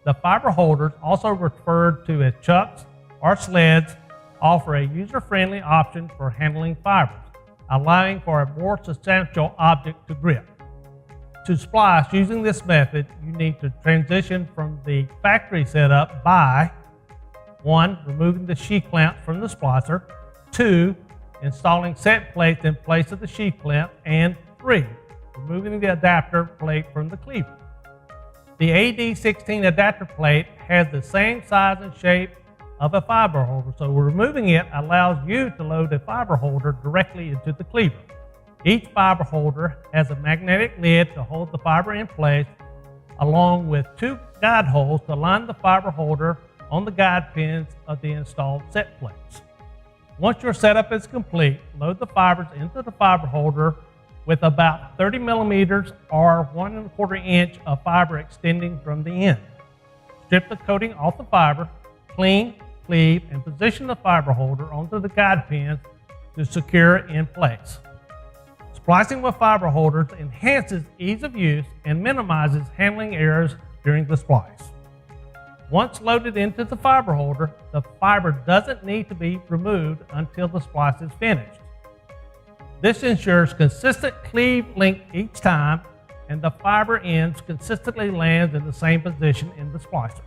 The fiber holders, also referred to as chucks or sleds, offer a user-friendly option for handling fibers, allowing for a more substantial object to grip. To splice using this method, you need to transition from the factory setup by 1. Removing the sheath clamp from the splicer, 2. Installing set plates in place of the sheath clamp, and 3. Removing the adapter plate from the cleaver. The AD16 adapter plate has the same size and shape of a fiber holder, so removing it allows you to load the fiber holder directly into the cleaver. Each fiber holder has a magnetic lid to hold the fiber in place, along with 2 guide holes to line the fiber holder on the guide pins of the installed set plates. Once your setup is complete, load the fibers into the fiber holder with about 30 millimeters or 1 1/4 inch of fiber extending from the end. Strip the coating off the fiber, clean, cleave, and position the fiber holder onto the guide pins to secure it in place. Splicing with fiber holders enhances ease of use and minimizes handling errors during the splice. Once loaded into the fiber holder, the fiber doesn't need to be removed until the splice is finished. This ensures consistent cleave length each time, and the fiber ends consistently lands in the same position in the splicer.